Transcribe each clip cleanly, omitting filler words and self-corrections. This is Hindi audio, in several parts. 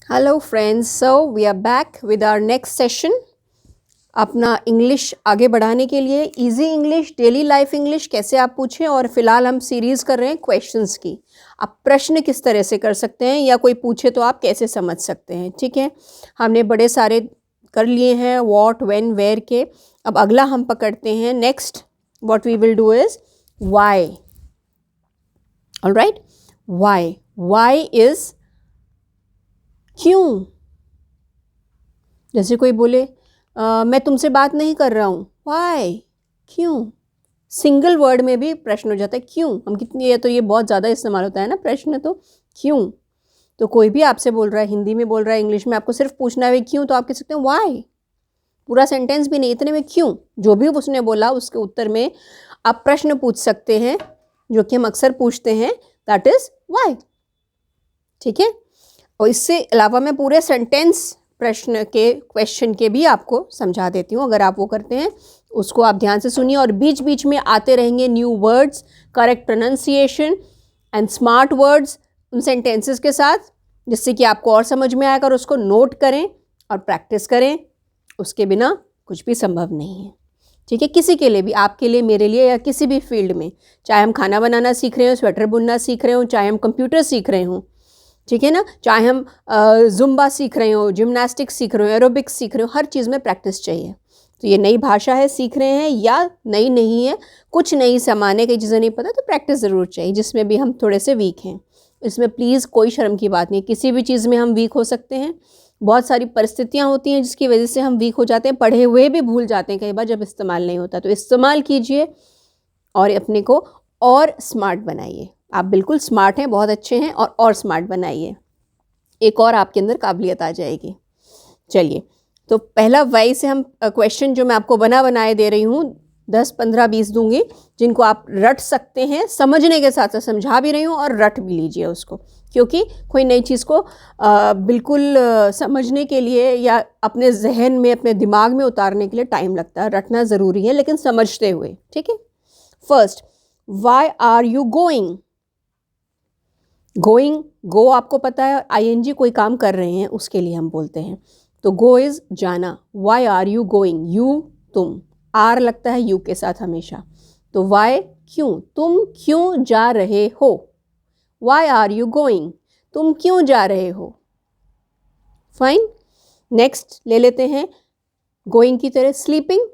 Hello friends, so we are back with our next session. अपना इंग्लिश आगे बढ़ाने के लिए easy English, daily life English कैसे आप पूछें। और फिलहाल हम सीरीज़ कर रहे हैं क्वेश्चंस की। आप प्रश्न किस तरह से कर सकते हैं या कोई पूछे तो आप कैसे समझ सकते हैं। ठीक है, हमने बड़े सारे कर लिए हैं, व्हाट, व्हेन, वेयर के। अब अगला हम पकड़ते हैं next. What we will do is why. Alright, why. Why is क्यों। जैसे कोई बोले मैं तुमसे बात नहीं कर रहा हूँ, व्हाई, क्यों। सिंगल वर्ड में भी प्रश्न हो जाता है, क्यों। हम कितनी, ये तो ये बहुत ज़्यादा इस्तेमाल होता है ना प्रश्न, तो क्यों। तो कोई भी आपसे बोल रहा है, हिंदी में बोल रहा है, इंग्लिश में, आपको सिर्फ पूछना है क्यों, तो आप कह सकते हैं व्हाई। पूरा सेंटेंस भी नहीं, इतने में क्यों। जो भी उसने बोला उसके उत्तर में आप प्रश्न पूछ सकते हैं, जो कि हम अक्सर पूछते हैं, दैट इज़ व्हाई। ठीक है, और इससे अलावा मैं पूरे सेंटेंस प्रश्न के, क्वेश्चन के भी आपको समझा देती हूँ। अगर आप वो करते हैं, उसको आप ध्यान से सुनिए। और बीच बीच में आते रहेंगे new words, correct pronunciation and smart words उन सेंटेंसेस के साथ, जिससे कि आपको और समझ में आएगा। और उसको नोट करें और प्रैक्टिस करें, उसके बिना कुछ भी संभव नहीं है। ठीक है, किसी के लिए भी, आपके लिए, मेरे लिए, या किसी भी फील्ड में, चाहे हम खाना बनाना सीख रहे हो, स्वेटर बुनना सीख रहे हो, चाहे हम कंप्यूटर सीख रहे हों, ठीक है ना, चाहे हम जुम्बा सीख रहे हो, जिम्नास्टिक्स सीख रहे हो, एरोबिक्स सीख रहे हो, हर चीज़ में प्रैक्टिस चाहिए। तो ये नई भाषा है, सीख रहे हैं, या नई नहीं है, कुछ नई सामान है, कई चीज़ें नहीं पता, तो प्रैक्टिस ज़रूर चाहिए, जिसमें भी हम थोड़े से वीक हैं। इसमें प्लीज़ कोई शर्म की बात नहीं, किसी भी चीज़ में हम वीक हो सकते हैं। बहुत सारी परिस्थितियाँ होती हैं जिसकी वजह से हम वीक हो जाते हैं, पढ़े हुए भी भूल जाते हैं कई बार जब इस्तेमाल नहीं होता। तो इस्तेमाल कीजिए और अपने को और स्मार्ट बनाइए। आप बिल्कुल स्मार्ट हैं, बहुत अच्छे हैं, और स्मार्ट बनाइए, एक और आपके अंदर काबिलियत आ जाएगी। चलिए, तो पहला वाई से हम क्वेश्चन जो मैं आपको बनाए दे रही हूँ, 10, 15, 20 दूंगी, जिनको आप रट सकते हैं, समझने के साथ साथ समझा भी रही हूँ, और रट भी लीजिए उसको, क्योंकि कोई नई चीज़ को बिल्कुल समझने के लिए या अपने जहन में, अपने दिमाग में उतारने के लिए टाइम लगता है। रटना ज़रूरी है, लेकिन समझते हुए। ठीक है, first, why are you going. Going, go आपको पता है, आईएनजी कोई काम कर रहे हैं उसके लिए हम बोलते हैं। तो गो इज जाना। Why are you going, you तुम, आर लगता है यू के साथ हमेशा। तो वाई क्यों, तुम क्यों जा रहे हो। वाई आर यू गोइंग, तुम क्यों जा रहे हो। फाइन, नेक्स्ट ले लेते हैं गोइंग की तरह, स्लीपिंग।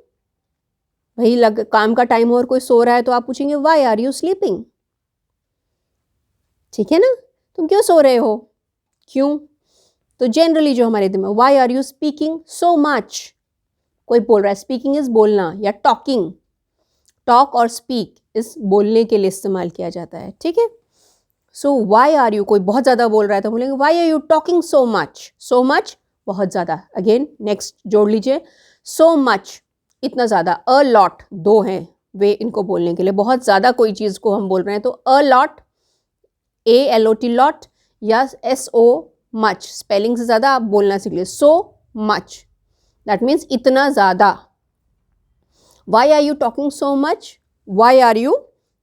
भाई काम का टाइम हो और कोई सो रहा है तो आप पूछेंगे वाई आर यू स्लीपिंग। ठीक है ना, तुम क्यों सो रहे हो, क्यों। तो जनरली जो हमारे दिमाग, why are you speaking so much. कोई बोल रहा है, स्पीकिंग इज बोलना या टॉकिंग, टॉक और स्पीक इस बोलने के लिए इस्तेमाल किया जाता है। ठीक है, सो वाई आर यू, कोई बहुत ज़्यादा बोल रहा है तो बोलेंगे why are you talking so much. So much बहुत ज़्यादा। अगेन नेक्स्ट जोड़ लीजिए, सो मच इतना ज़्यादा। अ लॉट, दो हैं वे इनको बोलने के लिए। बहुत ज़्यादा कोई चीज़ को हम बोल रहे हैं तो अ लॉट, ALOT लॉट, या SO मच, स्पेलिंग से ज़्यादा आप बोलना सीख लीजिए। सो मच दैट मीन्स इतना ज़्यादा। Why are you talking so much, why are you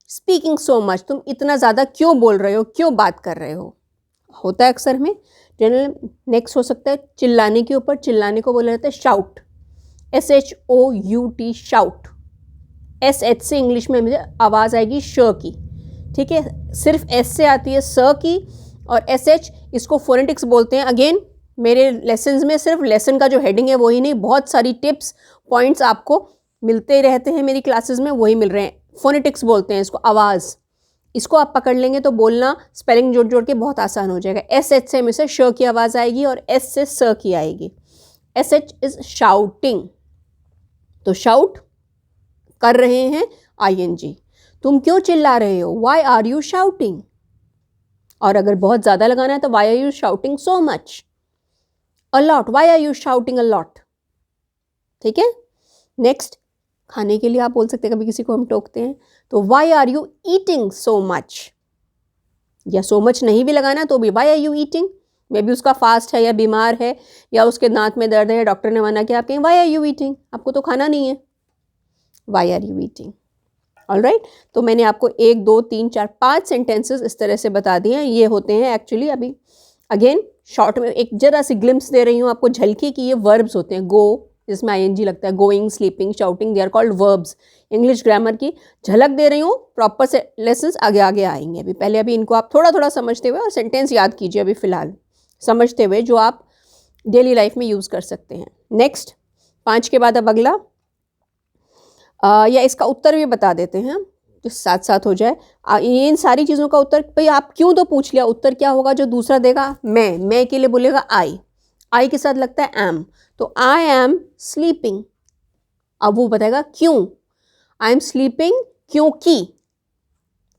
speaking so much, तुम इतना ज़्यादा क्यों बोल रहे हो, क्यों बात कर रहे हो। होता है अक्सर में। जनरल नेक्स्ट हो सकता है चिल्लाने के ऊपर, चिल्लाने को बोला जाता है शाउट, SHOUT, शाउट। SH से इंग्लिश में मुझे आवाज़ आएगी श की। ठीक है, सिर्फ S से आती है स की, और SH इसको फोनेटिक्स बोलते हैं। अगेन मेरे लेसन्स में सिर्फ लेसन का जो हेडिंग है वही नहीं, बहुत सारी टिप्स पॉइंट्स आपको मिलते रहते हैं मेरी क्लासेस में, वही मिल रहे हैं। फोनेटिक्स बोलते हैं इसको, आवाज़। इसको आप पकड़ लेंगे तो बोलना, स्पेलिंग जोड़ जोड़ के बहुत आसान हो जाएगा। SH से हमेशा श की आवाज़ आएगी और S से स की आएगी। SH इज शाउटिंग, तो शाउट कर रहे हैं ING। तुम क्यों चिल्ला रहे हो, वाई आर यू शाउटिंग। और अगर बहुत ज़्यादा लगाना है तो why are you shouting so much. A lot, why are you shouting a lot. ठीक है, नेक्स्ट, खाने के लिए आप बोल सकते हैं, कभी किसी को हम टोकते हैं तो why are you eating so much. या सो मच नहीं भी लगाना तो भी why are you eating. Maybe उसका फास्ट है या बीमार है या उसके दांत में दर्द है, डॉक्टर ने मना किया, आप कहें वाई आर यू ईटिंग, आपको तो खाना नहीं है, why are you eating. Alright, तो मैंने आपको 1, 2, 3, 4, 5 सेंटेंसेस इस तरह से बता दिए हैं। ये होते हैं एक्चुअली, अभी अगेन शॉर्ट में एक जरा सी ग्लिम्स दे रही हूँ आपको, झलकी की ये वर्ब्स होते हैं। गो जिसमें आईएनजी लगता है, going, sleeping, shouting, they are called verbs. English grammar की झलक दे रही हूँ, प्रॉपर से लेसन्स आगे आगे आएंगे। अभी पहले अभी इनको आप थोड़ा थोड़ा समझते हुए और सेंटेंस याद कीजिए अभी फ़िलहाल समझते हुए, जो आप डेली लाइफ में यूज़ कर सकते हैं। नेक्स्ट 5 के बाद अब अगला या इसका उत्तर भी बता देते हैं जो साथ साथ हो जाए। इन सारी चीज़ों का उत्तर भाई आप क्यों तो पूछ लिया, उत्तर क्या होगा जो दूसरा देगा? मैं के लिए बोलेगा आई के साथ लगता है एम, तो आई एम स्लीपिंग। अब वो बताएगा क्यों, आई एम स्लीपिंग क्योंकि,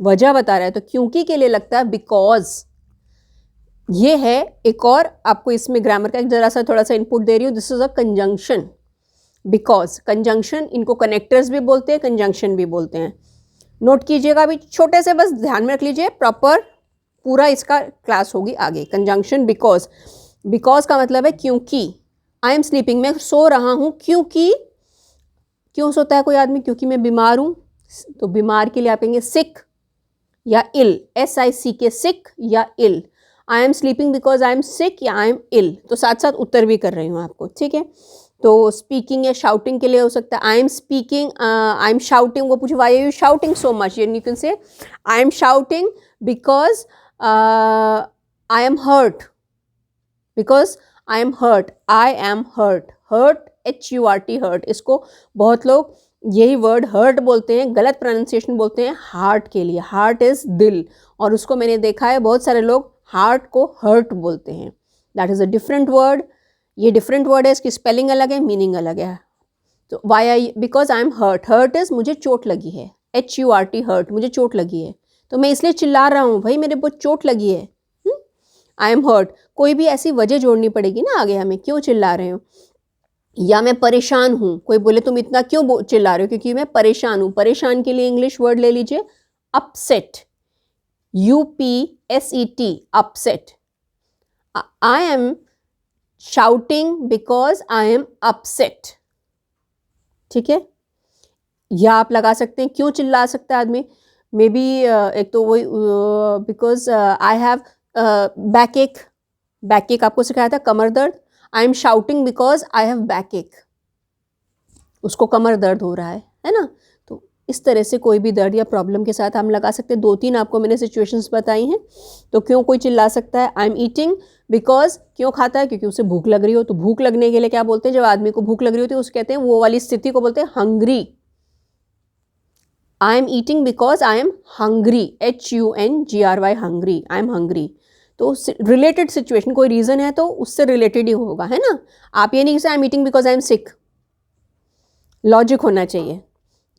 वजह बता रहा है, तो क्योंकि के लिए लगता है बिकॉज। ये है एक और आपको इसमें ग्रामर का एक जरा सा थोड़ा सा इनपुट दे रही हूँ, this is a conjunction. Because conjunction, इनको कनेक्टर्स भी बोलते हैं, कंजंक्शन भी बोलते हैं। नोट कीजिएगा अभी, छोटे से बस ध्यान में रख लीजिए, प्रॉपर पूरा इसका क्लास होगी आगे। कंजंक्शन बिकॉज, बिकॉज का मतलब है क्योंकि। आई एम स्लीपिंग, मैं सो रहा हूँ क्योंकि, क्यों सोता है कोई आदमी? क्योंकि मैं बीमार हूँ, तो बीमार के लिए आप कहेंगे सिक या इल, SICK, सिक या ill. I am sleeping because I am sick या आई एम इल, तो साथ साथ उत्तर भी कर रही हूँ आपको, ठीक है। तो स्पीकिंग या शाउटिंग के लिए हो सकता है I am speaking, I am shouting, वो पूछे why are you shouting so much, you can say I am shouting because I am hurt, because I am hurt, I am hurt, hurt HURT hurt, इसको बहुत लोग यही वर्ड हर्ट बोलते हैं, गलत प्रोनाउंसिएशन बोलते हैं हार्ट के लिए। हार्ट इज दिल, और उसको मैंने देखा है बहुत सारे लोग हार्ट को हर्ट बोलते हैं, that is a different word. ये डिफरेंट वर्ड है, इसकी स्पेलिंग अलग है, मीनिंग अलग है। तो why I, because I am hurt, hurt is मुझे चोट लगी है, HURT हर्ट, मुझे चोट लगी है, तो मैं इसलिए चिल्ला रहा हूँ भाई मेरे बहुत चोट लगी है, आई एम हर्ट। कोई भी ऐसी वजह जोड़नी पड़ेगी ना आगे हमें, क्यों चिल्ला रहे हो। या मैं परेशान हूँ, कोई बोले तुम इतना क्यों चिल्ला रहे हो, क्योंकि मैं परेशान हूँ। परेशान के लिए इंग्लिश वर्ड ले लीजिए upset, UPSET, upset. I am shouting because I am upset, ठीक है। या आप लगा सकते हैं क्यों चिल्ला सकता है आदमी, मे बी एक तो वही बिकॉज आई हैव बैक एक, बैक एक आपको सिखाया था, कमर दर्द। आई am shouting because I have back एक, उसको कमर दर्द हो रहा है ना। तो इस तरह से कोई भी दर्द या प्रॉब्लम के साथ हम लगा सकते हैं। 2-3 आपको मैंने सिचुएशंस बताई हैं। तो क्यों कोई चिल्ला सकता है, आई एम ईटिंग बिकॉज, क्यों खाता है? क्योंकि उसे भूख लग रही हो। तो भूख लगने के लिए क्या बोलते हैं, जब आदमी को भूख लग रही होती है उसको कहते हैं, वो वाली स्थिति को बोलते हैं hungry. I am eating because I am hungry, HUNGRY, hungry, I am hungry. तो रिलेटेड सिचुएशन, कोई रीज़न है तो उससे रिलेटेड ही होगा, है ना। आप ये नहीं कि I am eating because I am sick, logic होना चाहिए,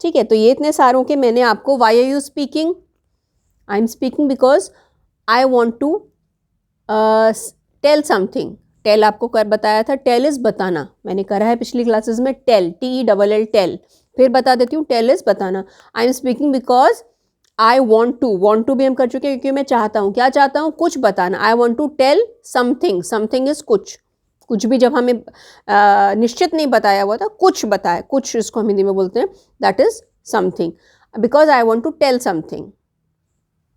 ठीक है। तो ये इतने सारों के मैंने आपको, why are you speaking, I am speaking because I want to tell something. Tell आपको कर बताया था, टेल इज़ बताना, मैंने करा है पिछली क्लासेस में। टेल, TELL, टेल, फिर बता देती हूँ, टेल इज़ बताना। I am speaking because I want to भी हम कर चुके हैं, क्योंकि मैं चाहता हूँ, क्या चाहता हूँ, कुछ बताना। I want to tell something, something is कुछ भी जब हमें निश्चित नहीं बताया हुआ था, कुछ बताया, कुछ इसको हम हिंदी में बोलते हैं, that is something. Because I want to tell something,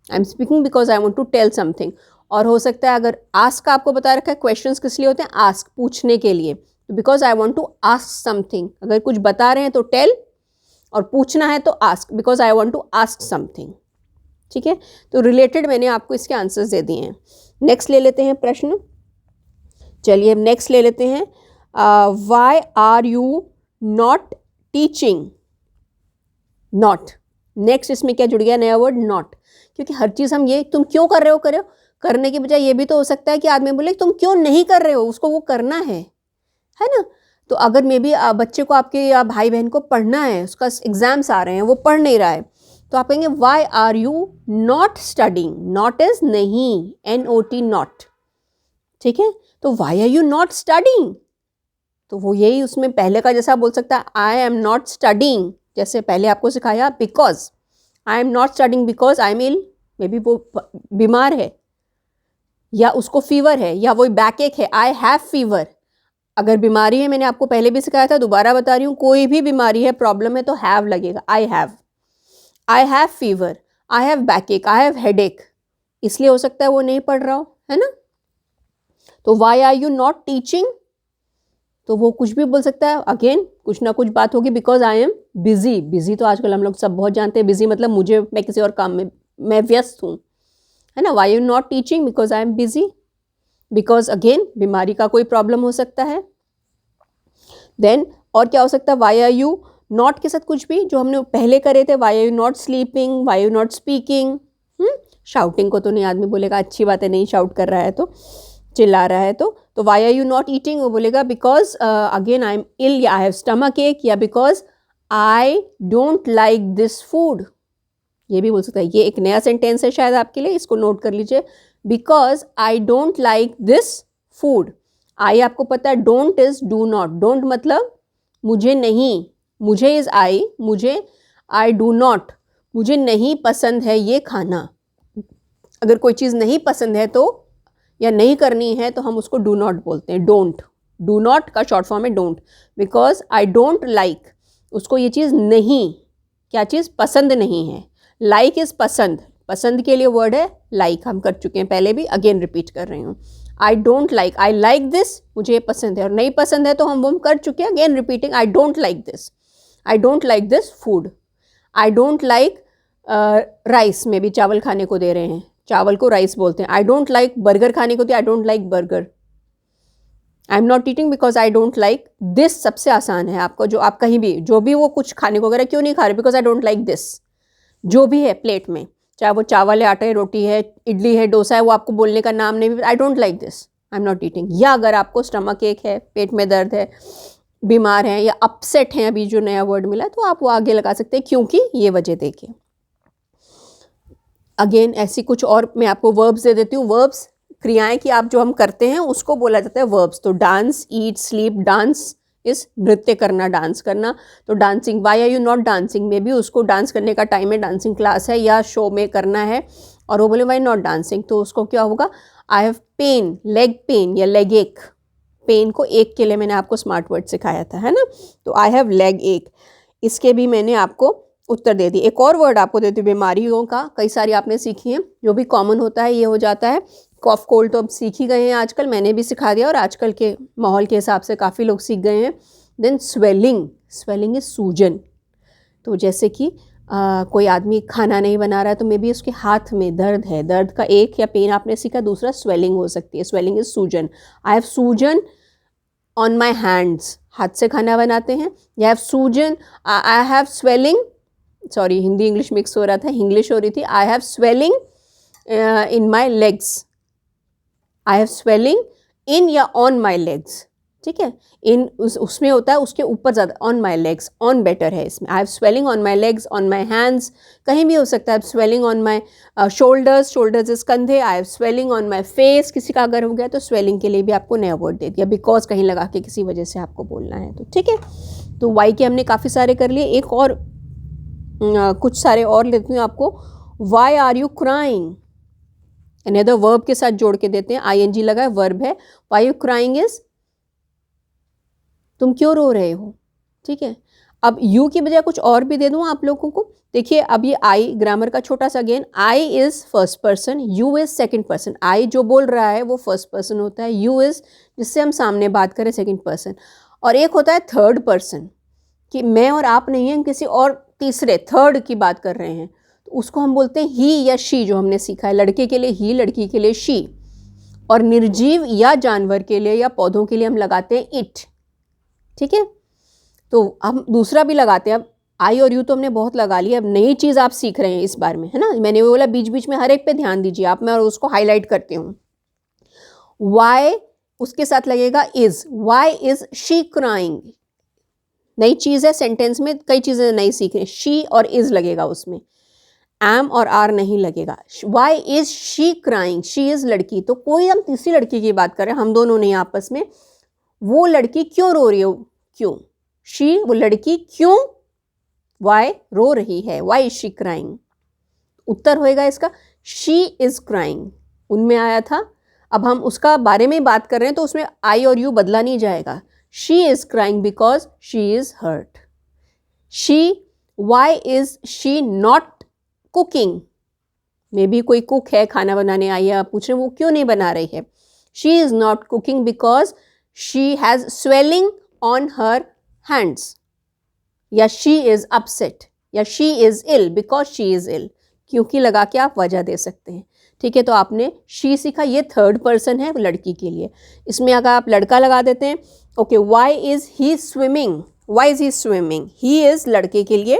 I am speaking because I want to tell something. और हो सकता है अगर आस्क का आपको बता रखा है, क्वेश्चंस किस लिए होते हैं, आस्क, पूछने के लिए। तो because I want to ask something, अगर कुछ बता रहे हैं तो टेल, और पूछना है तो ask, because I want to ask something, ठीक है। तो रिलेटेड मैंने आपको इसके आंसर्स दे दिए हैं। नेक्स्ट ले लेते हैं प्रश्न, चलिए नेक्स्ट ले लेते हैं। Why are you not teaching, not, next इसमें क्या जुड़ गया, नया वर्ड नॉट। क्योंकि हर चीज़ हम ये तुम क्यों कर रहे हो, करो, करने की बजाय ये भी तो हो सकता है कि आदमी बोले तुम क्यों नहीं कर रहे हो, उसको वो करना है ना। तो अगर मे बी बच्चे को, आपके या भाई बहन को पढ़ना है, उसका एग्जाम्स आ रहे हैं, वो पढ़ नहीं रहा है, तो आप कहेंगे why are you not studying. Not is नहीं, NOT, नॉट, ठीक है। तो why are you not studying, तो वो यही उसमें पहले का जैसा बोल सकता है, आई एम नॉट स्टडिंग, जैसे पहले आपको सिखाया, because I am not studying because I am ill, maybe वो बीमार है, या उसको फीवर है, या वो बैक एक है, आई हैव फीवर। अगर बीमारी है, मैंने आपको पहले भी सिखाया था, दोबारा बता रही हूँ, कोई भी बीमारी है, प्रॉब्लम है, तो हैव लगेगा। I have fever, I have back एक, आई हैव हेड एक, इसलिए हो सकता है वो नहीं पढ़ रहा हो, है ना। तो why are you not teaching, तो वो कुछ भी बोल सकता है, अगेन कुछ ना कुछ बात होगी, because I am busy. Busy तो आजकल हम लोग सब बहुत जानते हैं, बिजी मतलब मैं किसी और काम में मैं व्यस्त हूँ, है ना। Y you not teaching, because I am busy, because again बीमारी का कोई प्रॉब्लम हो सकता है। देन और क्या हो सकता है, वाई आर यू नॉट के साथ कुछ भी जो हमने पहले करे थे, why are you not sleeping, why you not speaking. Shouting को तो नहीं आदमी बोलेगा, अच्छी बात है, नहीं शाउट कर रहा है तो, चिल्ला रहा है तो why are you not eating, वो बोलेगा because again I am ill, या आई हैव स्टमक एक, या because I don't like this food, ये भी बोल सकता है। ये एक नया सेंटेंस है शायद आपके लिए, इसको नोट कर लीजिए, because I don't like this food. I आपको पता है, don't is do not, don't मतलब मुझे नहीं, मुझे इज आई, मुझे, आई डू नॉट, मुझे नहीं पसंद है ये खाना। अगर कोई चीज़ नहीं पसंद है तो, या नहीं करनी है तो हम उसको डू नॉट बोलते हैं, डोंट। डू नॉट का शॉर्ट फॉर्म है don't, because I don't like, उसको ये चीज़ नहीं, क्या चीज़ पसंद नहीं है। लाइक इज़ पसंद, पसंद के लिए वर्ड है लाइक, हम कर चुके हैं पहले भी, अगेन रिपीट कर रही हूँ। आई don't like, I like this, मुझे ये पसंद है, और नहीं पसंद है तो हम कर चुके हैं, again repeating, I don't like this, I don't like this food. I don't like rice में भी चावल खाने को दे रहे हैं, चावल को राइस बोलते हैं। आई डोंट लाइक बर्गर खाने को, आई don't like burger. I am not eating because I don't like this, सबसे आसान है आपको, जो आप कहीं भी जो भी वो कुछ खाने को वगैरह क्यों नहीं खा रहे, because I don't like this, जो भी है प्लेट में, चाहे वो चावल है, आटा है, रोटी है, इडली है, डोसा है, वो आपको बोलने का नाम नहीं, आई don't like this, I am not eating. या अगर आपको स्टमक एक है, पेट में दर्द है, बीमार हैं, या अपसेट हैं, अभी जो नया वर्ड मिला, तो आप वो आगे लगा सकते हैं, क्योंकि ये वजह देखिए। अगेन ऐसी कुछ और मैं आपको वर्ब्स दे देती हूँ। वर्ब्स क्रियाएं कि आप जो हम करते हैं उसको बोला जाता है वर्ब्स। तो डांस, ईट, स्लीप, डांस इस नृत्य करना, डांस करना। तो dancing, why are you not dancing, में भी उसको डांस करने का टाइम है, डांसिंग क्लास है या शो में करना है, और वो बोले वाई नॉट डांसिंग, तो उसको क्या होगा, I have pain, leg pain या लेग एक। पेन को एक के लिए मैंने आपको स्मार्ट वर्ड सिखाया था, है ना। तो आई हैव लेग एक, इसके भी मैंने आपको उत्तर दे दी। एक और वर्ड आपको देती हूँ बीमारियों का, कई सारी आपने सीखी हैं, जो भी कॉमन होता है ये हो जाता है। कॉफ कोल्ड तो अब सीख ही गए हैं आजकल, मैंने भी सिखा दिया, और आजकल के माहौल के हिसाब से काफ़ी लोग सीख गए हैं। देन स्वेलिंग, स्वेलिंग इज सूजन। तो जैसे कि कोई आदमी खाना नहीं बना रहा है तो मे बी उसके हाथ में दर्द है, दर्द का एक या पेन आपने सीखा, दूसरा स्वेलिंग हो सकती है, स्वेलिंग इज सूजन। आई हैव सूजन ऑन माई हैंड्स, हाथ से खाना बनाते हैं। आई हैव सूजन, आई have swelling, sorry Hindi English mix हो रहा था, इंग्लिश हो रही थी। आई have swelling in my legs, I have swelling in या ऑन माई लेग्स, ठीक है। इन उसमें होता है उसके ऊपर ज़्यादा, on my legs, on better है इसमें। I have swelling on my legs, on my hands, कहीं भी हो सकता है। Swelling on my shoulders, shoulders is कंधे। I have swelling on my face, किसी का अगर हो गया तो स्वेलिंग के लिए भी आपको नया वर्ड दे दिया, बिकॉज कहीं लगा के किसी वजह से आपको बोलना है, तो ठीक है। तो वाई के हमने काफ़ी सारे कर लिए, एक और कुछ सारे और लेती हूँ आपको। Why are you crying, another verb के साथ जोड़ के देते हैं, आईएनजी लगा है, वर्ब है। वाई यू क्राइंग इज तुम क्यों रो रहे हो, ठीक है। अब यू की बजाय कुछ और भी दे दूँ आप लोगों को। देखिए अब ये आई ग्रामर का छोटा सा again, I is first person, you is second person. I जो बोल रहा है वो फर्स्ट पर्सन होता है, यू इज जिससे हम सामने बात करें सेकंड पर्सन, और एक होता है थर्ड पर्सन, कि मैं और आप नहीं हैं, हम किसी और तीसरे थर्ड की बात कर रहे हैं, तो उसको हम बोलते हैं ही या शी, जो हमने सीखा है। लड़के के लिए ही, लड़की के लिए शी, और निर्जीव या जानवर के लिए या पौधों के लिए हम लगाते हैं इट, ठीक है। तो हम दूसरा भी लगाते हैं। अब आई और यू तो हमने बहुत लगा लिया, अब नई चीज़ आप सीख रहे हैं इस बार में, है ना। मैंने वो बोला बीच बीच में हर एक पे ध्यान दीजिए आप, मैं और उसको हाईलाइट करती हूँ। वाई उसके साथ लगेगा is, why is she crying, नई चीज़ है, सेंटेंस में कई चीज़ें नई सीख रहे हैं। शी और इज लगेगा उसमें, एम और आर नहीं लगेगा। Why is she crying, she is लड़की, तो कोई हम तीसरी लड़की की बात कर रहे हैं, हम दोनों नहीं आपस में। वो लड़की क्यों रो रही हो, क्यों, शी वो लड़की क्यों, वाई रो रही है, वाई इज शी क्राइंग। उत्तर होएगा इसका शी इज क्राइंग, उनमें आया था। अब हम उसका बारे में बात कर रहे हैं तो उसमें आई और यू बदला नहीं जाएगा। She is crying because she is hurt. She, why is she not cooking, maybe कोई कुक है, खाना बनाने आई है, आप पूछ रहे हैं वो क्यों नहीं बना रही है। She is not cooking because she has swelling on her hands, या शी इज़ अपसेट, या she is ill because she is ill. क्योंकि लगा के आप वजह दे सकते हैं। ठीक है, तो आपने शी सीखा, ये थर्ड पर्सन है लड़की के लिए। इसमें अगर आप लड़का लगा देते हैं, okay, why is he swimming, why is he swimming, he is लड़के के लिए,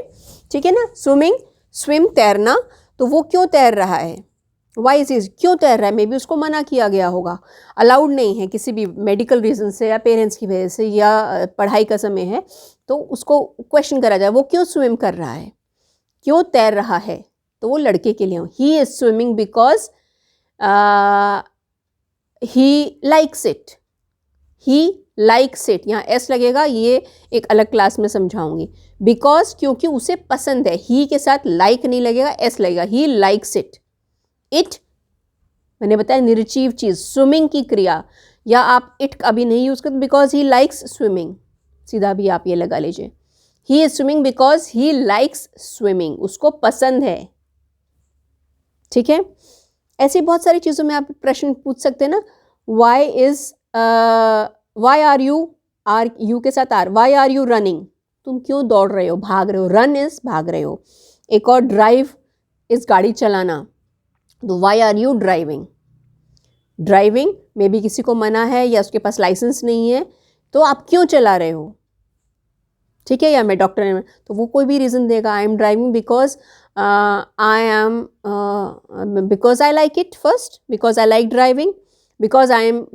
ठीक है ना। स्विमिंग, स्विम तैरना, तो वो क्यों तैर रहा है, वाई इज़ ही, क्यों तैर रहा है, मे बी उसको मना किया गया होगा, अलाउड नहीं है किसी भी मेडिकल रीज़न से या पेरेंट्स की वजह से या पढ़ाई का समय है, तो उसको क्वेश्चन करा जाए वो क्यों स्विम कर रहा है, क्यों तैर रहा है, तो वो लड़के के लिए। He is swimming because he likes it, he likes it, यहाँ एस लगेगा, ये एक अलग क्लास में समझाऊंगी। बिकॉज क्योंकि उसे पसंद है, ही के साथ लाइक नहीं लगेगा, एस लगेगा, ही लाइक्स इट। इट मैंने बताया निर्जीव चीज़, स्विमिंग की क्रिया, या आप इट अभी नहीं यूज़ करते, बिकॉज ही लाइक्स स्विमिंग, सीधा भी आप ये लगा लीजिए। He is swimming because he likes swimming, उसको पसंद है। ठीक है, ऐसी बहुत सारी चीज़ों में आप प्रश्न पूछ सकते हैं ना। Why is, why are you के साथ are, why are you running, तुम क्यों दौड़ रहे हो, भाग रहे हो, रन इज भाग रहे हो। एक और ड्राइव इज गाड़ी चलाना, तो why are you driving, driving में भी किसी को मना है या उसके पास लाइसेंस नहीं है, तो आप क्यों चला रहे हो। ठीक है, या मैं डॉक्टर ने, तो वो कोई भी रीज़न देगा, I am driving because I am, because I like it first, because I like driving, because I am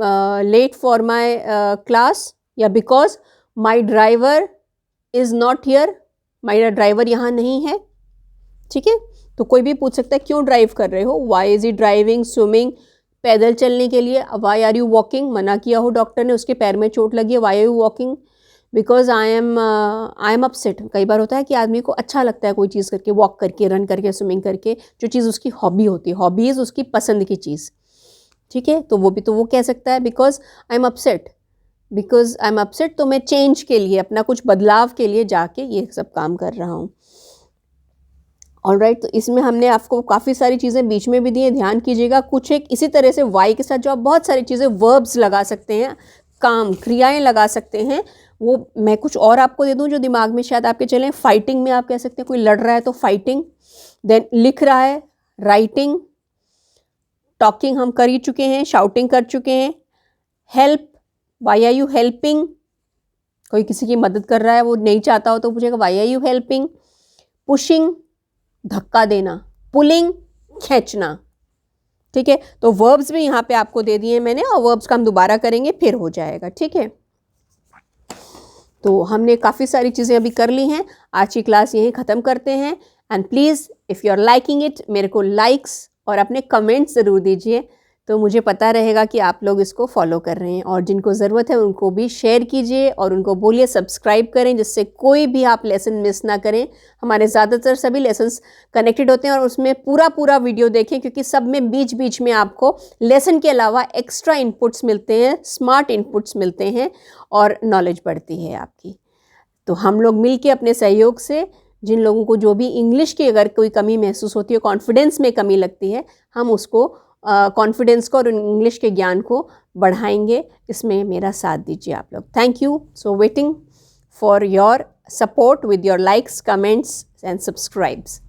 late for my class, या because my driver is not here, मेरा ड्राइवर यहाँ नहीं है। ठीक है, तो कोई भी पूछ सकता है क्यों ड्राइव कर रहे हो, why is he driving, swimming, पैदल चलने के लिए, वाई आर यू वॉकिंग, मना किया हो डॉक्टर ने, उसके पैर में चोट लगी है, why are you walking, because I am upset. कई बार होता है कि आदमी को अच्छा लगता है कोई चीज़ करके, वॉक करके, रन करके, स्विमिंग करके, जो चीज़ उसकी हॉबी होती है, हॉबीज़ उसकी पसंद की चीज़। ठीक है, तो वो कह सकता है because I am upset, because I am upset, तो मैं चेंज के लिए, अपना कुछ बदलाव के लिए जाके ये सब काम कर रहा हूँ। ऑलराइट, तो इसमें हमने आपको काफ़ी सारी चीज़ें बीच में भी दी हैं, ध्यान कीजिएगा। कुछ एक इसी तरह से वाई के साथ जो आप बहुत सारी चीज़ें वर्ब्स लगा सकते हैं, काम, क्रियाएं लगा सकते हैं, वो मैं कुछ और आपको दे दूं जो दिमाग में शायद आपके चलें। फाइटिंग में आप कह सकते हैं, कोई लड़ रहा है तो फाइटिंग, देन लिख रहा है राइटिंग, टॉकिंग हम कर ही चुके हैं, शाउटिंग कर चुके हैं, help, why are you helping, कोई किसी की मदद कर रहा है, वो नहीं चाहता हो तो पूछेगा why are you helping, pushing, धक्का देना, पुलिंग, खींचना। ठीक है, तो वर्ब्स भी यहाँ पे आपको दे दिए मैंने, और वर्ब्स का हम दोबारा करेंगे फिर हो जाएगा। ठीक है, तो हमने काफ़ी सारी चीज़ें अभी कर ली हैं। आज की क्लास यहीं ख़त्म करते हैं। And please if you are liking it, मेरे को लाइक्स और अपने कमेंट्स ज़रूर दीजिए, तो मुझे पता रहेगा कि आप लोग इसको फॉलो कर रहे हैं। और जिनको ज़रूरत है उनको भी शेयर कीजिए और उनको बोलिए सब्सक्राइब करें, जिससे कोई भी आप लेसन मिस ना करें। हमारे ज़्यादातर सभी लेसन्स कनेक्टेड होते हैं और उसमें पूरा वीडियो देखें, क्योंकि सब में बीच बीच में आपको लेसन के अलावा एक्स्ट्रा इनपुट्स मिलते हैं, स्मार्ट इनपुट्स मिलते हैं और नॉलेज बढ़ती है आपकी। तो हम लोग मिल के अपने सहयोग से, जिन लोगों को जो भी इंग्लिश की अगर कोई कमी महसूस होती है, कॉन्फिडेंस में कमी लगती है, हम उसको कॉन्फिडेंस को और इंग्लिश के ज्ञान को बढ़ाएंगे। इसमें मेरा साथ दीजिए आप लोग। Thank you. So waiting for your support with your likes, comments and subscribes.